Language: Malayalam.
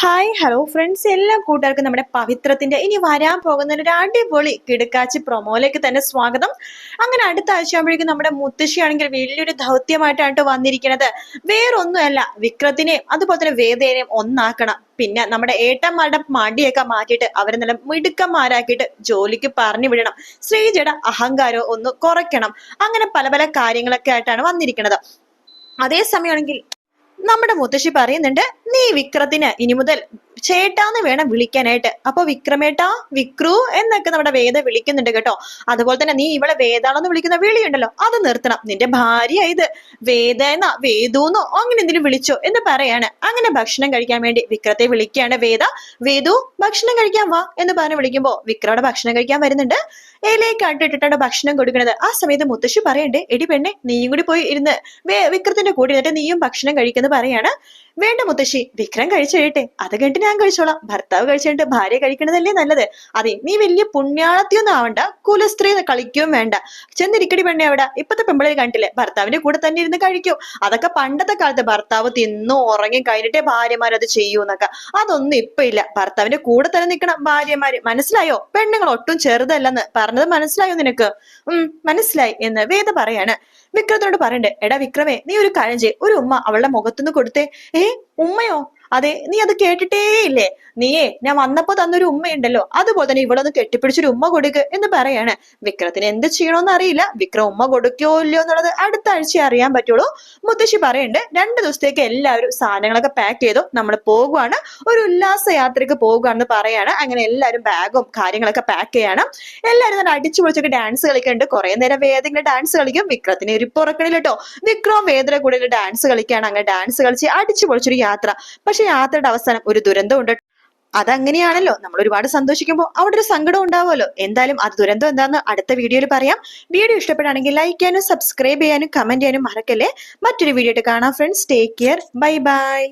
ഹായ് ഹലോ ഫ്രണ്ട്സ്, എല്ലാ കൂട്ടുകാർക്കും നമ്മുടെ പവിത്രത്തിന്റെ ഇനി വരാൻ പോകുന്ന ഒരു അടിപൊളി കിടുക്കാച്ചി പ്രൊമോയിലേക്ക് തന്നെ സ്വാഗതം. അങ്ങനെ അടുത്ത ആഴ്ച ആകുമ്പോഴേക്കും നമ്മുടെ മുത്തശ്ശിയാണെങ്കിൽ വലിയൊരു ദൗത്യമായിട്ടാണ് വന്നിരിക്കുന്നത്. വേറൊന്നുമല്ല, വിക്രത്തിനെയും അതുപോലെ തന്നെ വേദേനെയും ഒന്നാക്കണം. പിന്നെ നമ്മുടെ ഏട്ടന്മാരുടെ മടിയൊക്കെ മാറ്റിയിട്ട് അവരെ നല്ല മിടുക്കന്മാരാക്കിയിട്ട് ജോലിക്ക് പറഞ്ഞു വിടണം. ശ്രീജയുടെ അഹങ്കാരം ഒന്ന് കുറയ്ക്കണം. അങ്ങനെ പല പല കാര്യങ്ങളൊക്കെ ആയിട്ടാണ് വന്നിരിക്കുന്നത്. അതേസമയമാണെങ്കിൽ നമ്മുടെ മുത്തശ്ശി പറയുന്നുണ്ട്, നീ വിക്രത്തിന് ഇനി മുതൽ ചേട്ടാന്ന് വേണം വിളിക്കാനായിട്ട്. അപ്പൊ വിക്രമേട്ടാ, വിക്രു എന്നൊക്കെ നമ്മുടെ വേദ വിളിക്കുന്നുണ്ട് കേട്ടോ. അതുപോലെ തന്നെ നീ ഇവളെ വേദാണെന്ന് വിളിക്കുന്ന വിളിയുണ്ടല്ലോ, അത് നിർത്തണം. നിന്റെ ഭാര്യ ഇത് വേദ എന്നാ വേദൂന്നോ അങ്ങനെ എന്തെങ്കിലും വിളിച്ചോ എന്ന് പറയാണ്. അങ്ങനെ ഭക്ഷണം കഴിക്കാൻ വേണ്ടി വിക്രത്തെ വിളിക്കുകയാണ് വേദ. വേദു, ഭക്ഷണം കഴിക്കാൻ വാ എന്ന് പറഞ്ഞ് വിളിക്കുമ്പോ വിക്രയുടെ ഭക്ഷണം കഴിക്കാൻ വരുന്നുണ്ട്. ഇലയൊക്കെ ഇട്ടിട്ടാണ് ഭക്ഷണം കൊടുക്കുന്നത്. ആ സമയത്ത് മുത്തശ്ശി പറയണ്ടേ, എടി പെണ്ണെ, നീയും കൂടി പോയി ഇരുന്ന് വിക്രത്തിന്റെ കൂടെ ഇരുന്നിട്ട് നീയും ഭക്ഷണം കഴിക്കുന്നത് പറയാണ്. വേണ്ട മുത്തശ്ശി, വിക്രം കഴിച്ചു കഴിയട്ടെ, അത് കഴിഞ്ഞിട്ട് ഞാൻ കഴിച്ചോളാം. ഭർത്താവ് കഴിച്ചിട്ട് ഭാര്യ കഴിക്കണതല്ലേ നല്ലത്. അതെ, നീ വലിയ പുണ്യാളത്തിയൊന്നും ആവണ്ട, കുലസ്ത്രീ കളിക്കുകയും വേണ്ട. ചെന്നിരിക്കടി പെണ്ണെ അവിടെ. ഇപ്പത്തെ പെമ്പിളെ കണ്ടില്ലേ, ഭർത്താവിന്റെ കൂടെ തന്നെ ഇരുന്ന് കഴിക്കൂ. അതൊക്കെ പണ്ടത്തെ കാലത്ത് ഭർത്താവ് തിന്നു ഉറങ്ങി കഴിഞ്ഞിട്ടേ ഭാര്യമാരത് ചെയ്യൂന്നൊക്കെ. അതൊന്നും ഇപ്പൊ ഇല്ല. ഭർത്താവിന്റെ കൂടെ തന്നെ നിൽക്കണം ഭാര്യമാര്. മനസ്സിലായോ? പെണ്ണുങ്ങൾ ഒട്ടും ചെറുതല്ലെന്ന് പറഞ്ഞത് മനസ്സിലായോ നിനക്ക്? മനസ്സിലായി എന്ന് വേദ പറയാണ്. വിക്രത്തോട് പറയണ്ടേ, എടാ വിക്രമേ, നീ ഒരു കാര്യം ചെയ്യ്, ഒരു ഉമ്മ അവളുടെ മുഖത്തുനിന്ന് കൊടുത്തേ. ഉമ്മയോ? അതെ, നീ അത് കേട്ടിട്ടേ ഇല്ലേ? നീയേ ഞാൻ വന്നപ്പോ തന്നൊരു ഉമ്മയുണ്ടല്ലോ, അതുപോലെ തന്നെ ഇവളൊന്ന് കെട്ടിപ്പിടിച്ചൊരു ഉമ്മ കൊടുക്ക് എന്ന് പറയാണ്. വിക്രത്തിന് എന്ത് ചെയ്യണോന്ന് അറിയില്ല. വിക്രം ഉമ്മ കൊടുക്കോ ഇല്ലയോ എന്നുള്ളത് അടുത്ത ആഴ്ച അറിയാൻ പറ്റുള്ളൂ. മുത്തശ്ശി പറയണ്ട്, 2 ദിവസത്തേക്ക് എല്ലാവരും സാധനങ്ങളൊക്കെ പാക്ക് ചെയ്തു, നമ്മൾ പോകുവാണ്, ഒരു ഉല്ലാസ യാത്രക്ക് പോകുകയാണെന്ന് പറയാണ്. അങ്ങനെ എല്ലാവരും ബാഗും കാര്യങ്ങളൊക്കെ പാക്ക് ചെയ്യണം. എല്ലാവരും തന്നെ അടിച്ചു പൊളിച്ചൊക്കെ ഡാൻസ് കളിക്കുന്നുണ്ട്. കുറെ നേരം വേദന ഡാൻസ് കളിക്കും. വിക്രത്തിന് ഇരിപ്പുറക്കണില്ല കേട്ടോ. വിക്രം വേദന കൂടെ ഡാൻസ് കളിക്കുകയാണ്. അങ്ങനെ ഡാൻസ് കളിച്ച് അടിച്ചു പൊളിച്ചൊരു യാത്ര. പക്ഷെ യാത്രയുടെ അവസാനം ഒരു ദുരന്തം ഉണ്ട്. അതങ്ങനെയാണല്ലോ, നമ്മൾ ഒരുപാട് സന്തോഷിക്കുമ്പോൾ അവിടെ ഒരു സങ്കടം ഉണ്ടാവുമല്ലോ. എന്തായാലും അത് ദുരന്തം എന്താന്ന് അടുത്ത വീഡിയോയിൽ പറയാം. വീഡിയോ ഇഷ്ടപ്പെടുകയാണെങ്കിൽ ലൈക്ക് ചെയ്യാനും സബ്സ്ക്രൈബ് ചെയ്യാനും കമന്റ് ചെയ്യാനും മറക്കല്ലേ. മറ്റൊരു വീഡിയോ ആയിട്ട് കാണാം friends. Take care. Bye bye.